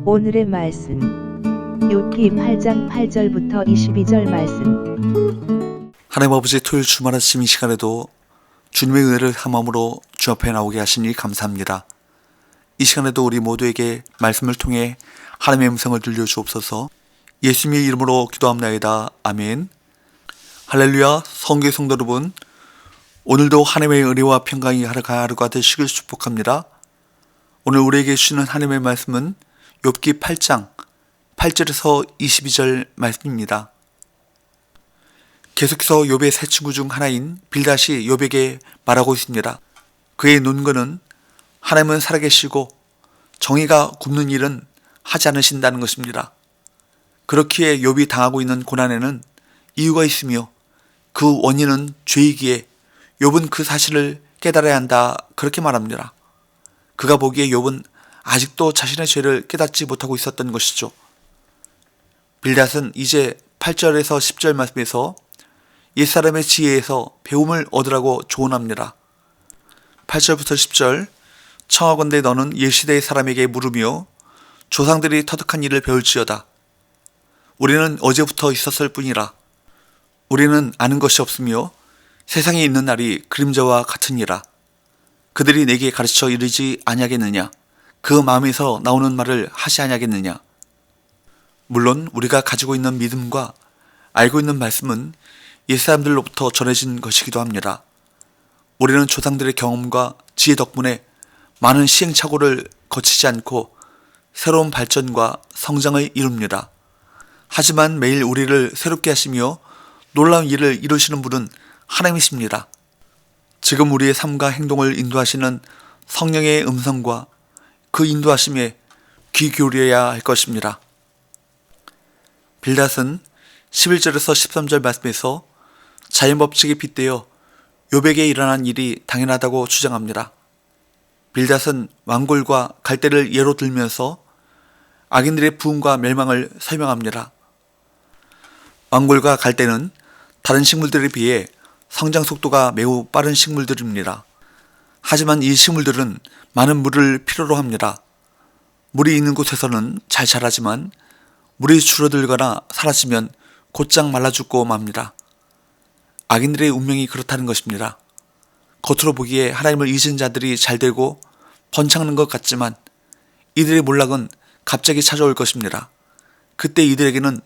오늘의 말씀 욥기 8장 8절부터 22절 말씀. 하나님 아버지, 토요일 주말 아침 이 시간에도 주님의 은혜를 함함으로 주 앞에 나오게 하시니 감사합니다. 이 시간에도 우리 모두에게 말씀을 통해 하나님의 음성을 들려주옵소서. 예수님의 이름으로 기도합나이다. 아멘. 할렐루야. 성교의 성도 여러분, 오늘도 하나님의 은혜와 평강이 하루가 되시길 축복합니다. 오늘 우리에게 주시는 하나님의 말씀은 욥기 8장 8절에서 22절 말씀입니다. 계속해서 욥의 세 친구 중 하나인 빌닷이 욥에게 말하고 있습니다. 그의 논거는 하나님은 살아계시고 정의가 굽는 일은 하지 않으신다는 것입니다. 그렇기에 욥이 당하고 있는 고난에는 이유가 있으며 그 원인은 죄이기에 욥은 그 사실을 깨달아야 한다, 그렇게 말합니다. 그가 보기에 욥은 아직도 자신의 죄를 깨닫지 못하고 있었던 것이죠. 빌닷은 이제 8절에서 10절 말씀에서 옛사람의 지혜에서 배움을 얻으라고 조언합니다. 8절부터 10절. 청하건대 너는 옛시대의 사람에게 물으며 조상들이 터득한 일을 배울지어다. 우리는 어제부터 있었을 뿐이라. 우리는 아는 것이 없으며 세상에 있는 날이 그림자와 같으니라. 그들이 내게 가르쳐 이르지 아냐겠느냐. 그 마음에서 나오는 말을 하지 아냐겠느냐. 물론 우리가 가지고 있는 믿음과 알고 있는 말씀은 옛사람들로부터 전해진 것이기도 합니다. 우리는 조상들의 경험과 지혜 덕분에 많은 시행착오를 거치지 않고 새로운 발전과 성장을 이룹니다. 하지만 매일 우리를 새롭게 하시며 놀라운 일을 이루시는 분은 하나님이십니다. 지금 우리의 삶과 행동을 인도하시는 성령의 음성과 그 인도하심에 귀 기울여야 할 것입니다. 빌닷은 11절에서 13절 말씀에서 자연법칙에 빗대어 욥에게 일어난 일이 당연하다고 주장합니다. 빌닷은 왕골과 갈대를 예로 들면서 악인들의 부흥과 멸망을 설명합니다. 왕골과 갈대는 다른 식물들에 비해 성장 속도가 매우 빠른 식물들입니다. 하지만 이 식물들은 많은 물을 필요로 합니다. 물이 있는 곳에서는 잘 자라지만 물이 줄어들거나 사라지면 곧장 말라 죽고 맙니다. 악인들의 운명이 그렇다는 것입니다. 겉으로 보기에 하나님을 잊은 자들이 잘 되고 번창하는 것 같지만 이들의 몰락은 갑자기 찾아올 것입니다. 그때 이들에게는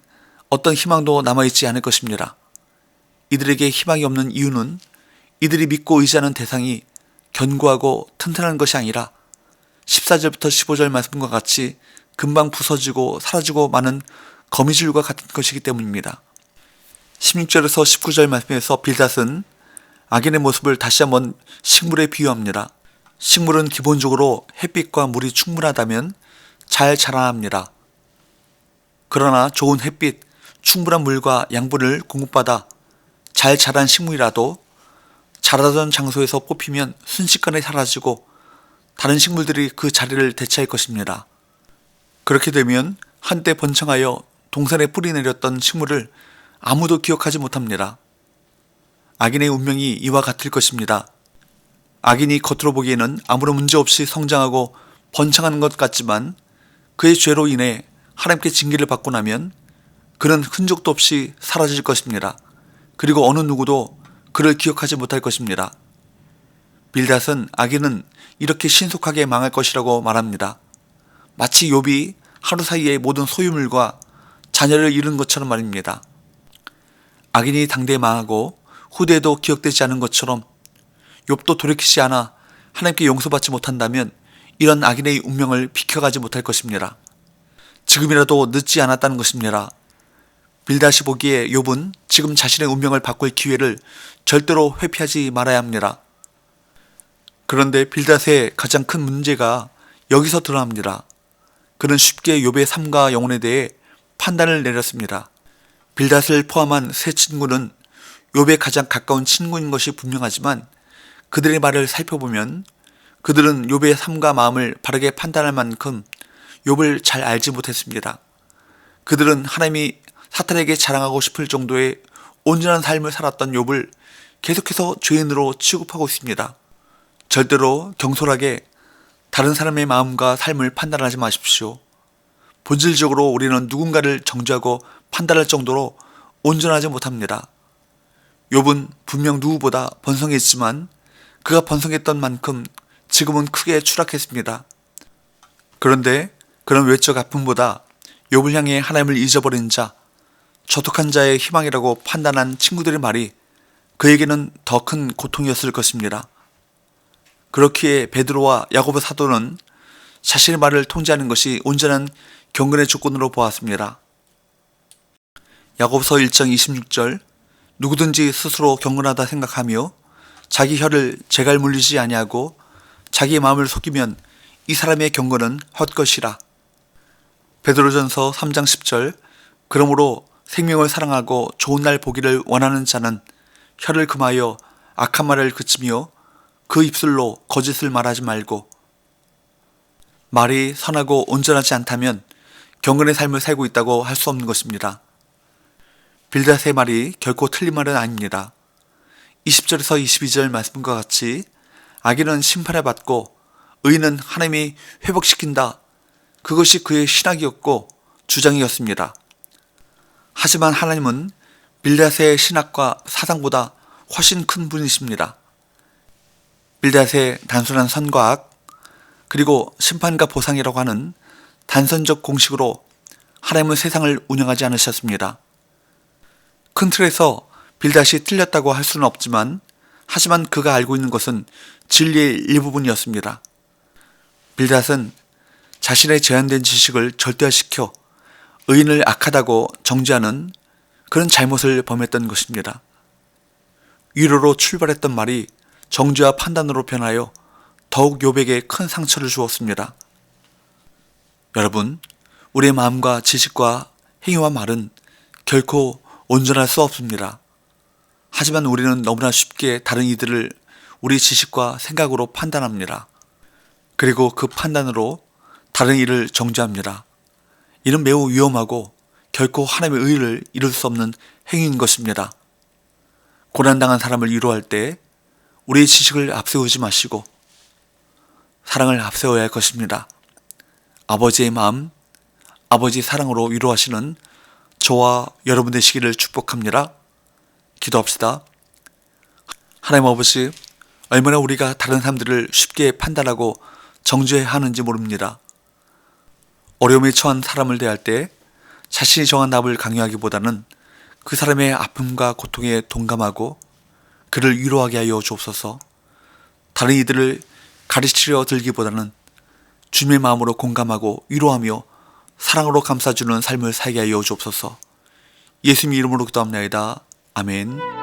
어떤 희망도 남아있지 않을 것입니다. 이들에게 희망이 없는 이유는 이들이 믿고 의지하는 대상이 견고하고 튼튼한 것이 아니라 14절부터 15절 말씀과 같이 금방 부서지고 사라지고 마는 거미줄과 같은 것이기 때문입니다. 16절에서 19절 말씀에서 빌닷은 악인의 모습을 다시 한번 식물에 비유합니다. 식물은 기본적으로 햇빛과 물이 충분하다면 잘 자라납니다. 그러나 좋은 햇빛, 충분한 물과 양분을 공급받아 잘 자란 식물이라도 자라던 장소에서 뽑히면 순식간에 사라지고 다른 식물들이 그 자리를 대체할 것입니다. 그렇게 되면 한때 번창하여 동산에 뿌리 내렸던 식물을 아무도 기억하지 못합니다. 악인의 운명이 이와 같을 것입니다. 악인이 겉으로 보기에는 아무런 문제 없이 성장하고 번창하는 것 같지만 그의 죄로 인해 하나님께 징계를 받고 나면 그는 흔적도 없이 사라질 것입니다. 그리고 어느 누구도 그를 기억하지 못할 것입니다. 빌닷은 악인은 이렇게 신속하게 망할 것이라고 말합니다. 마치 욥이 하루 사이에 모든 소유물과 자녀를 잃은 것처럼 말입니다. 악인이 당대에 망하고 후대에도 기억되지 않은 것처럼 욥도 돌이키지 않아 하나님께 용서받지 못한다면 이런 악인의 운명을 비켜가지 못할 것입니다. 지금이라도 늦지 않았다는 것입니다. 빌닷이 보기에 욥은 지금 자신의 운명을 바꿀 기회를 절대로 회피하지 말아야 합니다. 그런데 빌닷의 가장 큰 문제가 여기서 드러납니다. 그는 쉽게 욥의 삶과 영혼에 대해 판단을 내렸습니다. 빌닷을 포함한 세 친구는 욥의 가장 가까운 친구인 것이 분명하지만 그들의 말을 살펴보면 그들은 욥의 삶과 마음을 바르게 판단할 만큼 욥을 잘 알지 못했습니다. 그들은 하나님이 사탄에게 자랑하고 싶을 정도의 온전한 삶을 살았던 욥을 계속해서 죄인으로 취급하고 있습니다. 절대로 경솔하게 다른 사람의 마음과 삶을 판단하지 마십시오. 본질적으로 우리는 누군가를 정죄하고 판단할 정도로 온전하지 못합니다. 욥은 분명 누구보다 번성했지만 그가 번성했던 만큼 지금은 크게 추락했습니다. 그런데 그런 외적 아픔보다 욥을 향해 하나님을 잊어버린 자, 저독한 자의 희망이라고 판단한 친구들의 말이 그에게는 더 큰 고통이었을 것입니다. 그렇기에 베드로와 야고보 사도는 자신의 말을 통제하는 것이 온전한 경건의 조건으로 보았습니다. 야고보서 1장 26절 누구든지 스스로 경건하다 생각하며 자기 혀를 재갈 물리지 아니하고 자기의 마음을 속이면 이 사람의 경건은 헛것이라. 베드로전서 3장 10절 그러므로 생명을 사랑하고 좋은 날 보기를 원하는 자는 혀를 금하여 악한 말을 그치며 그 입술로 거짓을 말하지 말고. 말이 선하고 온전하지 않다면 경건의 삶을 살고 있다고 할 수 없는 것입니다. 빌닷의 말이 결코 틀린 말은 아닙니다. 20절에서 22절 말씀과 같이 악인은 심판을 받고 의인은 하나님이 회복시킨다. 그것이 그의 신학이었고 주장이었습니다. 하지만 하나님은 빌닷의 신학과 사상보다 훨씬 큰 분이십니다. 빌닷의 단순한 선과 악, 그리고 심판과 보상이라고 하는 단선적 공식으로 하나님은 세상을 운영하지 않으셨습니다. 큰 틀에서 빌닷이 틀렸다고 할 수는 없지만 하지만 그가 알고 있는 것은 진리의 일부분이었습니다. 빌닷은 자신의 제한된 지식을 절대화시켜 의인을 악하다고 정죄하는 그런 잘못을 범했던 것입니다. 위로로 출발했던 말이 정죄와 판단으로 변하여 더욱 욥에게 큰 상처를 주었습니다. 여러분, 우리의 마음과 지식과 행위와 말은 결코 온전할 수 없습니다. 하지만 우리는 너무나 쉽게 다른 이들을 우리 지식과 생각으로 판단합니다. 그리고 그 판단으로 다른 일을 정죄합니다. 이는 매우 위험하고 결코 하나님의 의를 이룰 수 없는 행위인 것입니다. 고난당한 사람을 위로할 때 우리의 지식을 앞세우지 마시고 사랑을 앞세워야 할 것입니다. 아버지의 마음, 아버지 사랑으로 위로하시는 저와 여러분 되시기를 축복합니다. 기도합시다. 하나님 아버지, 얼마나 우리가 다른 사람들을 쉽게 판단하고 정죄하는지 모릅니다. 어려움에 처한 사람을 대할 때 자신이 정한 답을 강요하기보다는 그 사람의 아픔과 고통에 동감하고 그를 위로하게 하여 주옵소서. 다른 이들을 가르치려 들기보다는 주님의 마음으로 공감하고 위로하며 사랑으로 감싸주는 삶을 살게 하여 주옵소서. 예수님 이름으로 기도합니다. 아멘.